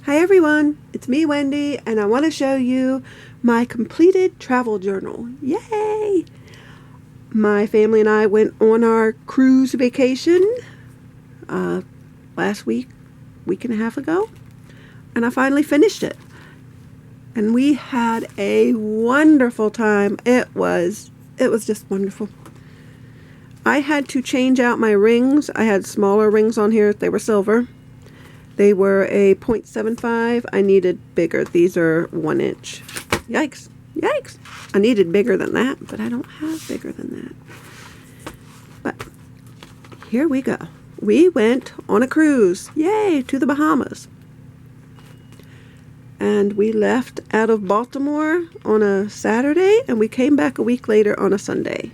Hi everyone, it's me Wendy, and I want to show you my completed travel journal. Yay! My family and I went on our cruise vacation last week and a half ago, and I finally finished it. And we had a wonderful time. It was just wonderful. I had to change out my rings. I had smaller rings on here. They were silver. They were a 0.75. I needed bigger. These are 1 inch. Yikes. Yikes. I needed bigger than that, but I don't have bigger than that. But here we go. We went on a cruise. Yay, to the Bahamas. And we left out of Baltimore on a Saturday, and we came back a week later on a Sunday.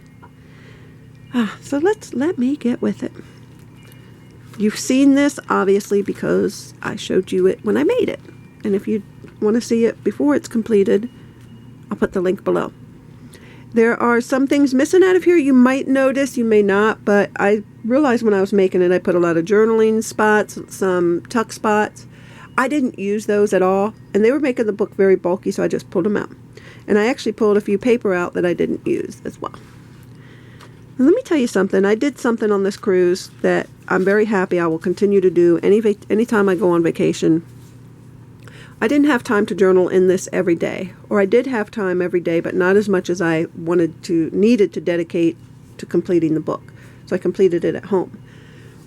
So let me get with it. You've seen this, obviously, because I showed you it when I made it. And if you want to see it before it's completed, I'll put the link below. There are some things missing out of here. You might notice, you may not, but I realized when I was making it, I put a lot of journaling spots, some tuck spots. I didn't use those at all, and they were making the book very bulky, so I just pulled them out. And I actually pulled a few paper out that I didn't use as well. Let me tell you something. I did something on this cruise that I'm very happy I will continue to do anytime I go on vacation. I didn't have time to journal in this every day, or I did have time every day, but not as much as I needed to dedicate to completing the book. So I completed it at home.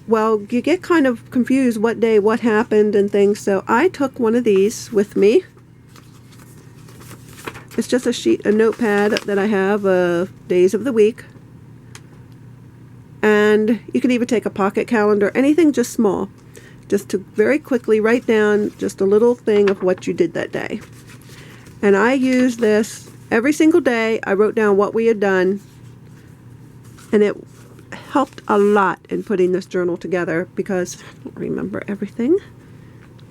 Well, you get kind of confused what day, what happened and things, so I took one of these with me. It's just a notepad that I have days of the week. And you can even take a pocket calendar, anything just small, just to very quickly write down just a little thing of what you did that day. And I use this every single day. I wrote down what we had done, and it helped a lot in putting this journal together because I don't remember everything.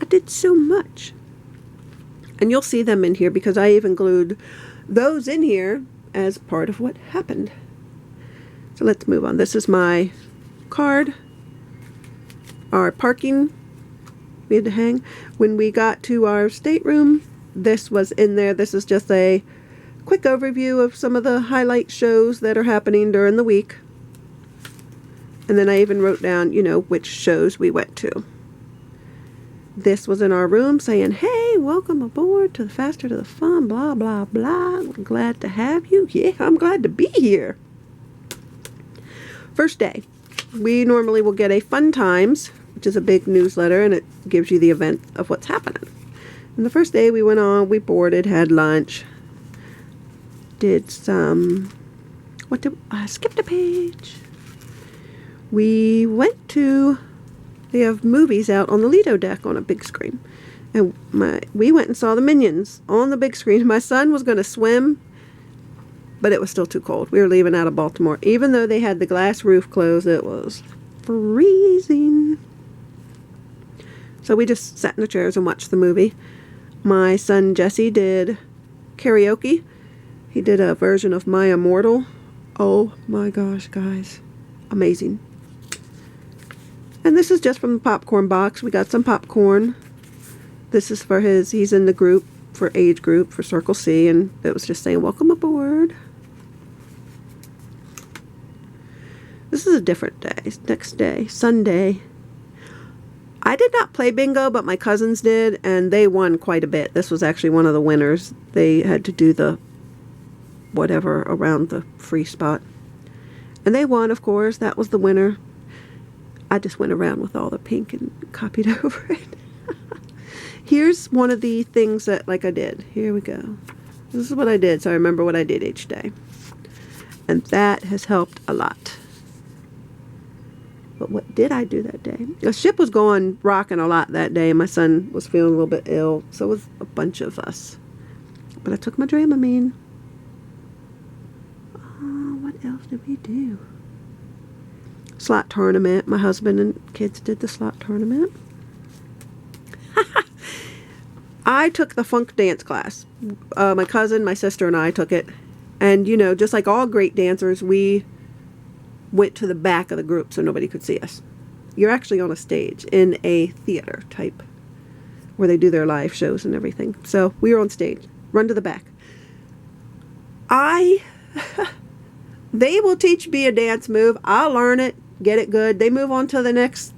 I did so much. And you'll see them in here because I even glued those in here as part of what happened. So let's move on. This is my card. Our parking we had to hang. When we got to our stateroom, this was in there. This is just a quick overview of some of the highlight shows that are happening during the week. And then I even wrote down, which shows we went to. This was in our room saying, hey, welcome aboard to the Faster to the Fun, blah, blah, blah. We're glad to have you. Yeah, I'm glad to be here. First day, we normally will get a Fun Times, which is a big newsletter, and it gives you the event of what's happening. And the first day we went on, we boarded, had lunch, did some, I skipped a page. We went to, they have movies out on the Lido deck on a big screen. And we went and saw the Minions on the big screen. My son was going to swim, but it was still too cold. We were leaving out of Baltimore. Even though they had the glass roof closed, it was freezing. So we just sat in the chairs and watched the movie. My son Jesse did karaoke. He did a version of My Immortal. Oh my gosh, guys. Amazing. And this is just from the popcorn box. We got some popcorn. This is for he's in the group, for age group, for Circle C, and it was just saying, welcome aboard. This is a different day. Next day, Sunday. I did not play bingo, but my cousins did, and they won quite a bit. This was actually one of the winners. They had to do the whatever around the free spot. And they won, of course. That was the winner. I just went around with all the pink and copied over it. Here's one of the things that, I did. Here we go. This is what I did, so I remember what I did each day. And that has helped a lot. But what did I do that day? The ship was rocking a lot that day. My son was feeling a little bit ill, so was a bunch of us. But I took my Dramamine. Oh, what else did we do? Slot tournament. My husband and kids did the slot tournament. I took the funk dance class. My cousin, my sister, and I took it. And, just like all great dancers, we went to the back of the group so nobody could see us. You're actually on a stage in a theater type where they do their live shows and everything. So we were on stage. Run to the back. They will teach me a dance move. I'll learn it, get it good. They move on to the next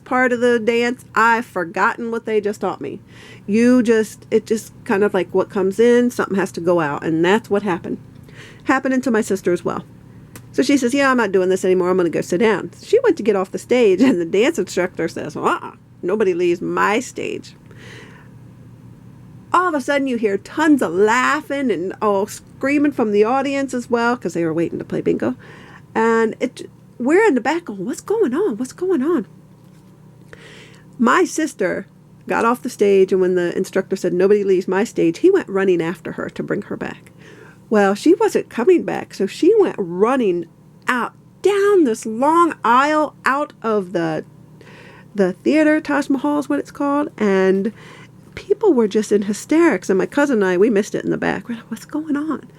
part of the dance. I've forgotten what they just taught me. It just kind of like what comes in, something has to go out. And that's what happened. Happening to my sister as well. So she says, yeah, I'm not doing this anymore. I'm going to go sit down. She went to get off the stage and the dance instructor says, nobody leaves my stage. All of a sudden you hear tons of laughing and screaming from the audience as well, because they were waiting to play bingo. And we're in the back going, what's going on? What's going on? My sister got off the stage, and when the instructor said, nobody leaves my stage, he went running after her to bring her back. Well, she wasn't coming back, so she went running out, down this long aisle, out of the theater. Taj Mahal is what it's called, and people were just in hysterics, and my cousin and I, we missed it in the back. We're like, what's going on?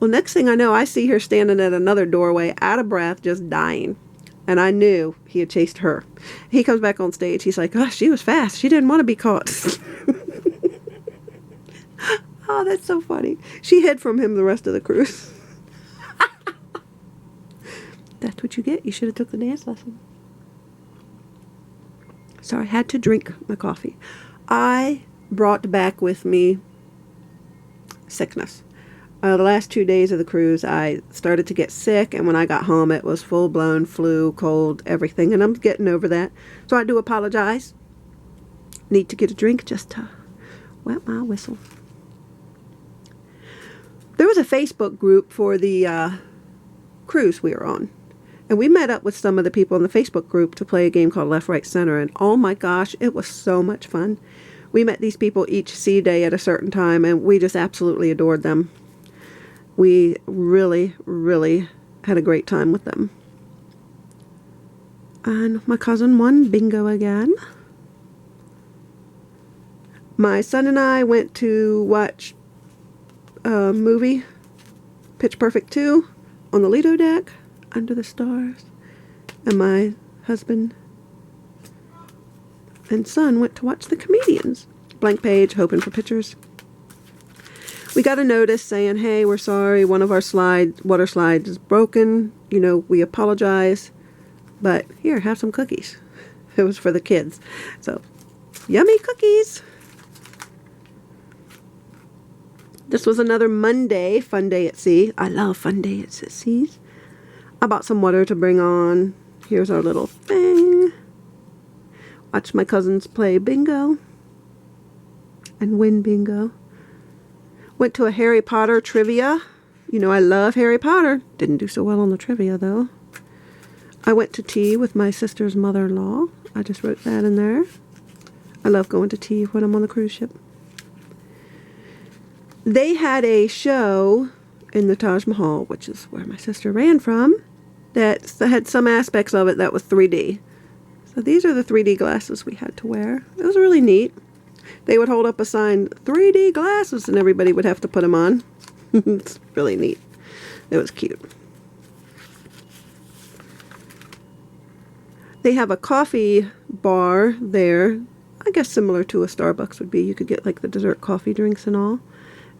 Well, next thing I know, I see her standing at another doorway, out of breath, just dying. And I knew he had chased her. He comes back on stage. He's like, oh, she was fast. She didn't want to be caught. Oh, that's so funny. She hid from him the rest of the cruise. That's what you get. You should have took the dance lesson. So I had to drink my coffee. I brought back with me sickness. The last 2 days of the cruise, I started to get sick, and when I got home, it was full-blown flu, cold, everything, and I'm getting over that. So I do apologize. Need to get a drink just to wet my whistle. There was a Facebook group for the cruise we were on, and we met up with some of the people in the Facebook group to play a game called Left, Right, Center, and oh my gosh, it was so much fun. We met these people each sea day at a certain time, and we just absolutely adored them. We really, really had a great time with them. And my cousin won bingo again. My son and I went to watch a movie, Pitch Perfect 2, on the Lido deck, under the stars. And my husband and son went to watch The Comedians. Blank page, hoping for pictures. We got a notice saying, hey, we're sorry, one of our water slides is broken. We apologize. But here, have some cookies. It was for the kids. So, yummy cookies. This was another Monday, fun day at sea. I love fun days at sea. I bought some water to bring on. Here's our little thing. Watch my cousins play bingo. And win bingo. Went to a Harry Potter trivia. I love Harry Potter. Didn't do so well on the trivia, though. I went to tea with my sister's mother-in-law. I just wrote that in there. I love going to tea when I'm on the cruise ship. They had a show in the Taj Mahal, which is where my sister ran from, that had some aspects of it that was 3D. So these are the 3D glasses we had to wear. It was really neat. They would hold up a sign, 3D glasses, and everybody would have to put them on. It's really neat. It was cute. They have a coffee bar there, I guess similar to a Starbucks would be. You could get like the dessert coffee drinks and all.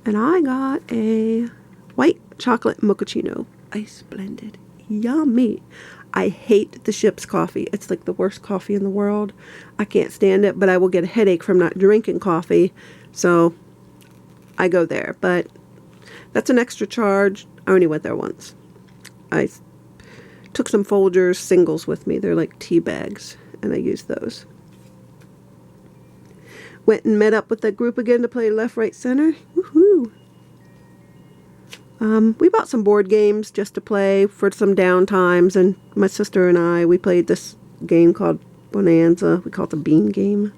And I got a white chocolate mochaccino, ice blended. Yummy. I hate the ship's coffee. It's like the worst coffee in the world. I can't stand it, but I will get a headache from not drinking coffee. So I go there. But that's an extra charge. I only went there once. I took some Folgers singles with me. They're like tea bags, and I used those. Went and met up with that group again to play Left, Right, Center. Woohoo! We bought some board games just to play for some down times, and my sister and I, we played this game called Bonanza. We call it the Bean Game.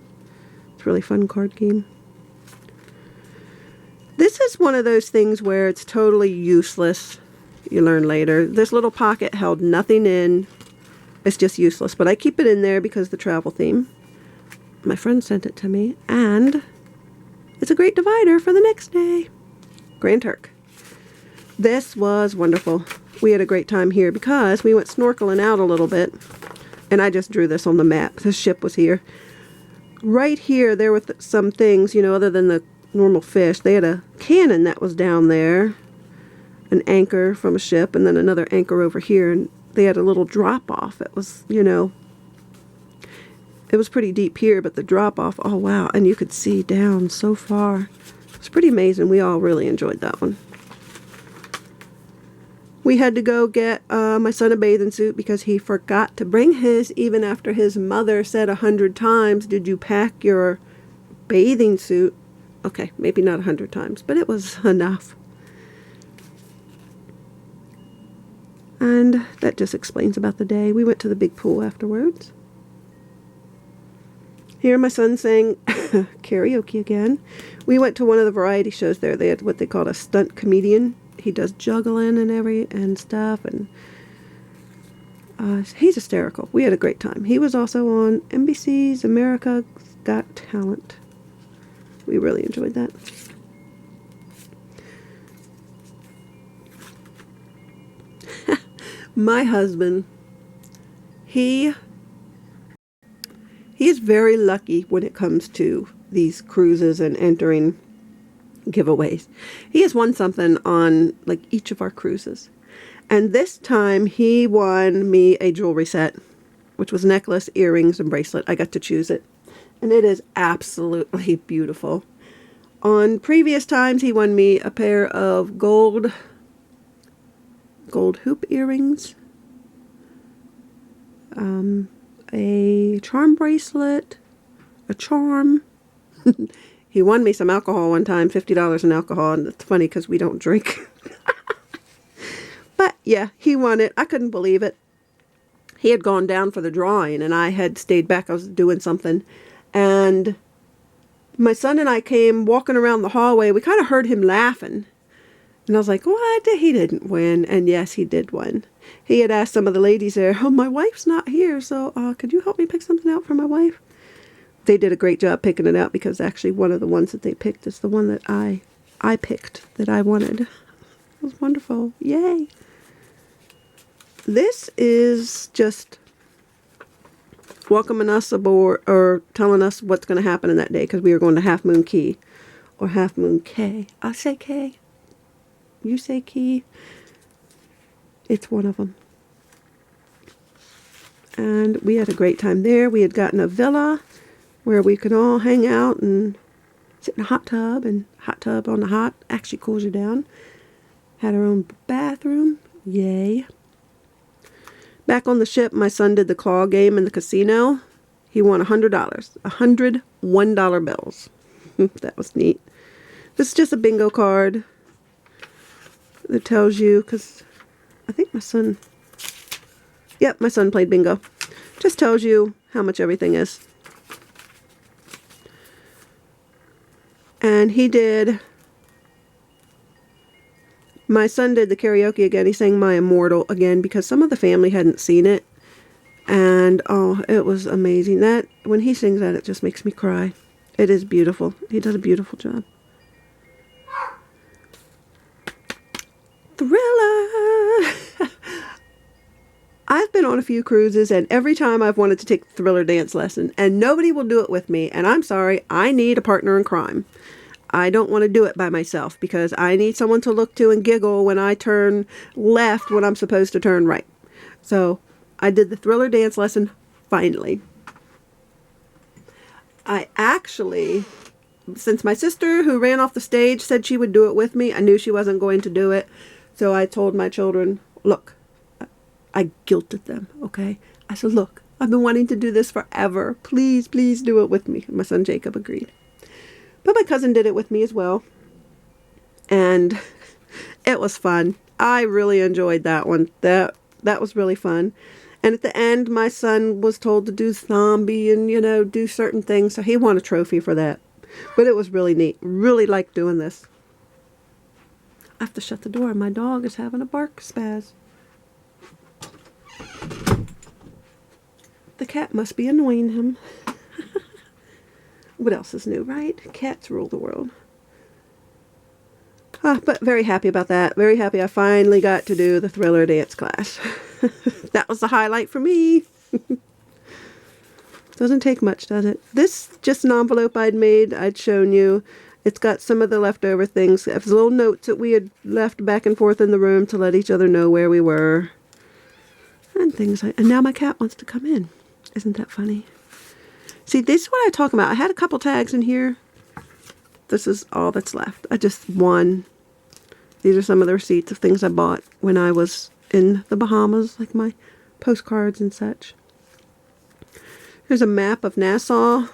It's a really fun card game. This is one of those things where it's totally useless. You learn later. This little pocket held nothing in. It's just useless, but I keep it in there because of the travel theme. My friend sent it to me, and it's a great divider for the next day. Grand Turk. This was wonderful. We had a great time here because we went snorkeling out a little bit, and I just drew this on the map. The ship was here. right here, there were some things, you know, other than the normal fish. They had a cannon that was down there, an anchor from a ship, and then another anchor over here, and they had a little drop off. It was, you know, it was pretty deep here, but the drop off, oh wow, and you could see down so far. It was pretty amazing. We all really enjoyed that one. We had to go get my son a bathing suit because he forgot to bring his, even after his mother said 100 times, did you pack your bathing suit? Okay, maybe not 100 times, but it was enough. And that just explains about the day. We went to the big pool afterwards. Here my son sang karaoke again. We went to one of the variety shows there. They had what they called a stunt comedian. He does juggling and stuff, and he's hysterical. We had a great time. He was also on NBC's America's Got Talent. We really enjoyed that. My husband, he is very lucky when it comes to these cruises and entering giveaways. He has won something on like each of our cruises. And this time he won me a jewelry set, which was necklace, earrings, and bracelet. I got to choose it. And it is absolutely beautiful. On previous times he won me a pair of gold hoop earrings, a charm bracelet, a charm. He won me some alcohol one time, $50 in alcohol, and it's funny because we don't drink. But yeah, he won it. I couldn't believe it. He had gone down for the drawing, and I had stayed back. I was doing something, and my son and I came walking around the hallway. We kind of heard him laughing, and I was like, what? He didn't win. And yes, he did win. He had asked some of the ladies there, oh, my wife's not here, so could you help me pick something out for my wife? They did a great job picking it out because actually one of the ones that they picked is the one that I picked that I wanted. It was wonderful. Yay. This is just welcoming us aboard or telling us what's going to happen in that day because we are going to Half Moon Key or Half Moon Cay. I say Cay. You say Key. It's one of them. And we had a great time there. We had gotten a villa where we could all hang out and sit in a hot tub, and hot tub on the hot actually cools you down. Had our own bathroom. Yay. Back on the ship, my son did the claw game in the casino. He won $100. 100 $1 bills. That was neat. This is just a bingo card that tells you, because I think my son, yep, my son played bingo. Just tells you how much everything is. And he did, my son did the karaoke again. He sang My Immortal again because some of the family hadn't seen it. And oh, it was amazing. That, when he sings that, it just makes me cry. It is beautiful. He does a beautiful job. Thriller! I've been on a few cruises, and every time I've wanted to take the Thriller dance lesson, and nobody will do it with me, and I'm sorry, I need a partner in crime. I don't want to do it by myself, because I need someone to look to and giggle when I turn left when I'm supposed to turn right. So, I did the Thriller dance lesson, finally. I actually, since my sister who ran off the stage said she would do it with me, I knew she wasn't going to do it, so I told my children, look, I guilted them, okay? I said, look, I've been wanting to do this forever. Please, please do it with me. My son Jacob agreed. But my cousin did it with me as well. And it was fun. I really enjoyed that one. That was really fun. And at the end, my son was told to do zombie and, you know, do certain things. So he won a trophy for that. But it was really neat. Really liked doing this. I have to shut the door. My dog is having a bark spaz. The cat must be annoying him. What else is new, right? Cats rule the world. But very happy about that. Very happy I finally got to do the Thriller dance class. That was the highlight for me. Doesn't take much, does it? This just an envelope I'd shown you. It's got some of the leftover things. It was little notes that we had left back and forth in the room to let each other know where we were. And things like, and now my cat wants to come in. Isn't that funny? See, this is what I talk about. I had a couple tags in here. This is all that's left. I just won. These are some of the receipts of things I bought when I was in the Bahamas, like my postcards and such. Here's a map of Nassau.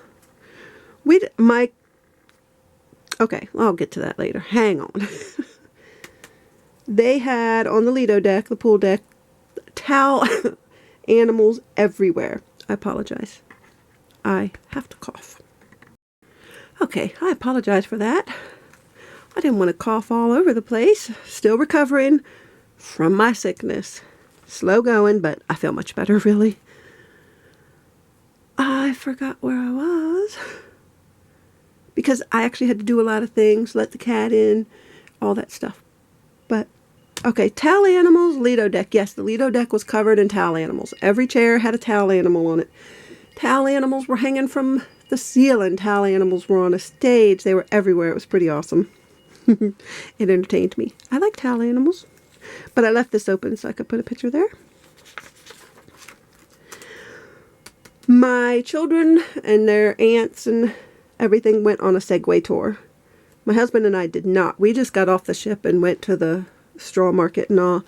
Okay, I'll get to that later. Hang on. They had on the Lido deck, the pool deck, towel animals everywhere. I apologize. I have to cough. Okay, I apologize for that. I didn't want to cough all over the place. Still recovering from my sickness. Slow going, but I feel much better, really. I forgot where I was. Because I actually had to do a lot of things, let the cat in, all that stuff. But, okay, towel animals, Lido deck. Yes, the Lido deck was covered in towel animals. Every chair had a towel animal on it. Towel animals were hanging from the ceiling. Towel animals were on a stage. They were everywhere. It was pretty awesome. It entertained me. I like towel animals. But I left this open so I could put a picture there. My children and their aunts and everything went on a Segway tour. My husband and I did not. We just got off the ship and went to the straw market and all.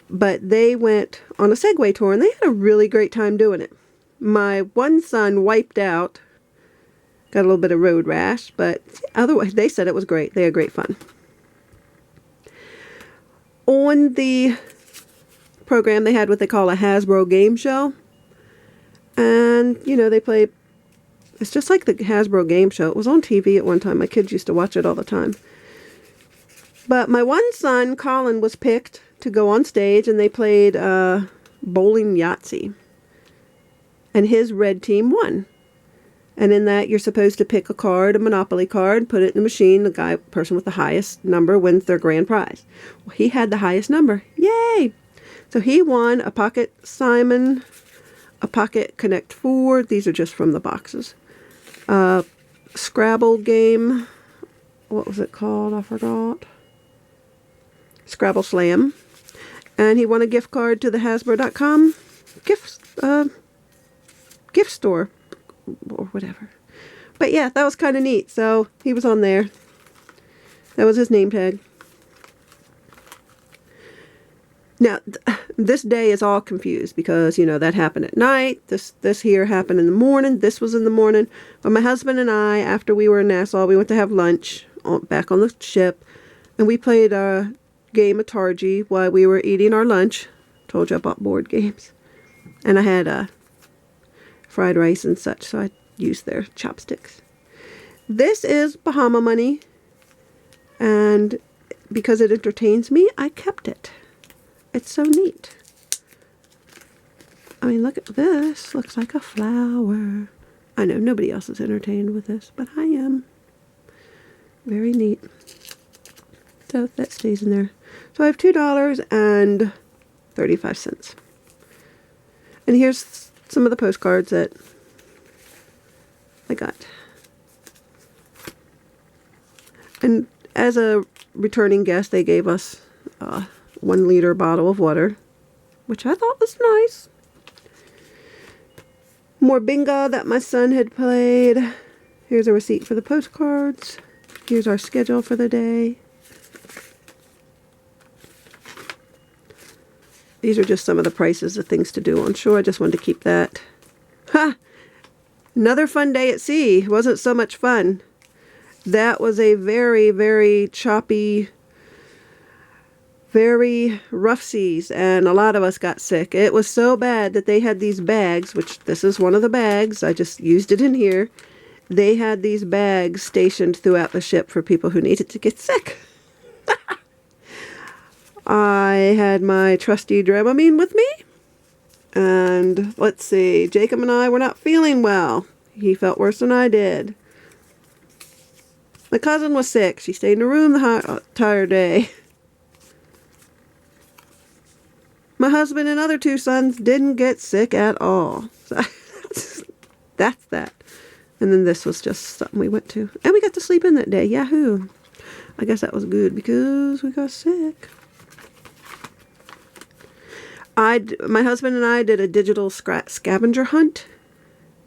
But they went on a Segway tour and they had a really great time doing it. My one son wiped out. Got a little bit of road rash, but otherwise they said it was great. They had great fun. On the program they had what they call a Hasbro game show. And, you know, they play, it's just like the Hasbro game show. It was on TV at one time. My kids used to watch it all the time. But my one son, Colin, was picked to go on stage and they played bowling Yahtzee. And his red team won. And in that, you're supposed to pick a card, a Monopoly card, put it in the machine. The person with the highest number wins their grand prize. Well, he had the highest number. Yay! So he won a Pocket Simon, a Pocket Connect 4. These are just from the boxes. Scrabble game. What was it called? I forgot. Scrabble Slam. And he won a gift card to the Hasbro.com gift store. Or whatever. But yeah, that was kind of neat. So he was on there. That was his name tag. Now, this day is all confused because, you know, that happened at night. This here happened in the morning. This was in the morning. But my husband and I, after we were in Nassau, we went to have lunch back on the ship. And we played a game of Targi while we were eating our lunch. Told you I bought board games. And I had fried rice and such, so I used their chopsticks. This is Bahama money. And because it entertains me, I kept it. It's so neat. I mean, look at this. Looks like a flower. I know nobody else is entertained with this, but I am. Very neat. So that stays in there. So I have $2.35. And here's some of the postcards that I got. And as a returning guest, they gave us 1 liter bottle of water, which I thought was nice. More bingo that my son had played. Here's a receipt for the postcards. Here's our schedule for the day. These are just some of the prices of things to do on shore. I just wanted to keep that. Ha! Another fun day at sea. It wasn't so much fun. That was a very, very choppy, very rough seas, and a lot of us got sick. It was so bad that they had these bags, which this is one of the bags. I just used it in here. They had these bags stationed throughout the ship for people who needed to get sick. I had my trusty Dramamine with me. And let's see, Jacob and I were not feeling well. He felt worse than I did. My cousin was sick. She stayed in her room the entire day. My husband and other 2 sons didn't get sick at all. So That's that. And then this was just something we went to. And we got to sleep in that day. Yahoo! I guess that was good because we got sick. My husband and I did a digital scavenger hunt,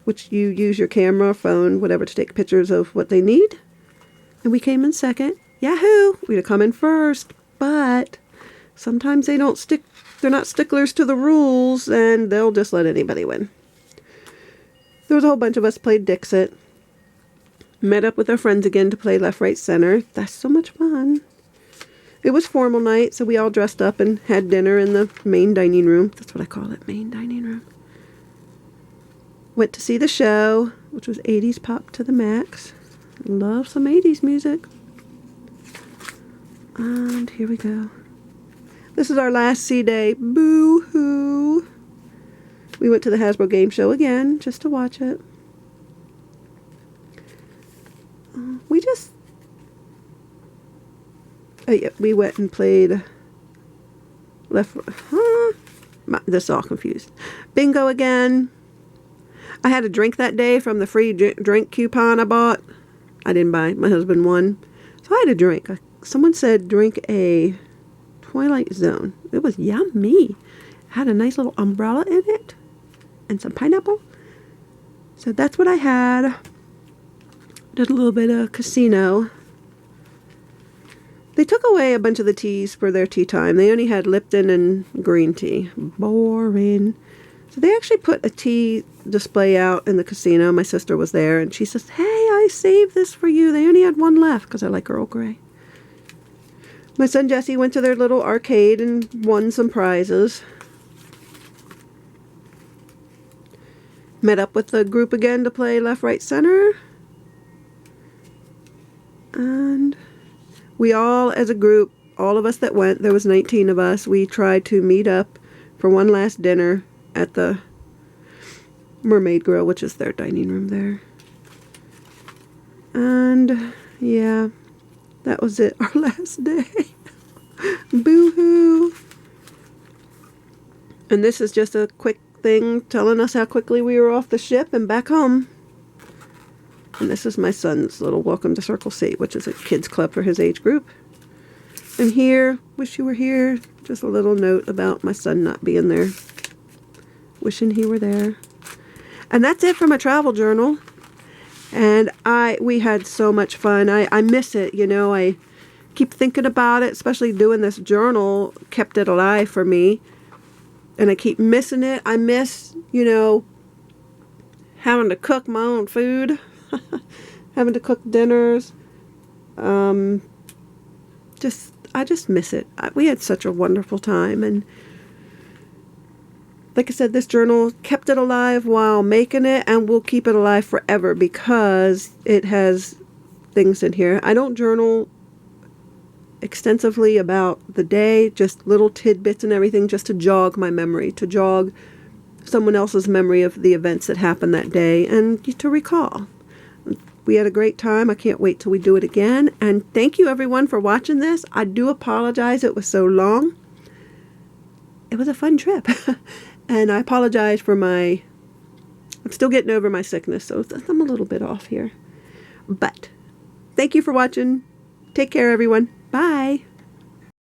which you use your camera, phone, whatever, to take pictures of what they need. And we came in second. Yahoo! We'd have come in first. But sometimes they don't stick. They're not sticklers to the rules, and they'll just let anybody win. There was a whole bunch of us played Dixit. Met up with our friends again to play left, right, center. That's so much fun. It was formal night, so we all dressed up and had dinner in the main dining room. That's what I call it, main dining room. Went to see the show, which was 80s pop to the max. Love some 80s music. And here we go. This is our last C day. Boo-hoo. We went to the Hasbro game show again, just to watch it. We went and played this is all confused. Bingo again. I had a drink that day from the free drink coupon I bought. I didn't buy. My husband won. So I had a drink. Someone said drink a Twilight Zone. It was yummy. Had a nice little umbrella in it. And some pineapple. So that's what I had. Did a little bit of casino. They took away a bunch of the teas for their tea time. They only had Lipton and green tea. Boring. So they actually put a tea display out in the casino. My sister was there, and she says, "Hey, I saved this for you." They only had one left because I like Earl Grey. My son Jesse went to their little arcade and won some prizes. Met up with the group again to play left, right, center. And we all, as a group, all of us that went, there was 19 of us, we tried to meet up for one last dinner at the Mermaid Grill, which is their dining room there. And, yeah, that was it, our last day. Boo-hoo. And this is just a quick thing telling us how quickly we were off the ship and back home. And this is my son's little Welcome to Circle C, which is a kids club for his age group. And here, wish you were here, just a little note about my son not being there. Wishing he were there. And that's it for my travel journal. And we had so much fun. I miss it, you know. I keep thinking about it, especially doing this journal kept it alive for me. And I keep missing it. I miss, you know, having to cook my own food. Having to cook dinners. I just miss it. We had such a wonderful time. And like I said, this journal kept it alive while making it, and will keep it alive forever because it has things in here. I don't journal extensively about the day, just little tidbits and everything, just to jog my memory, to jog someone else's memory of the events that happened that day, and to recall. We had a great time. I can't wait till we do it again. And thank you, everyone, for watching this. I do apologize it was so long. It was a fun trip. And I apologize for I'm still getting over my sickness, so I'm a little bit off here. But thank you for watching. Take care, everyone. Bye.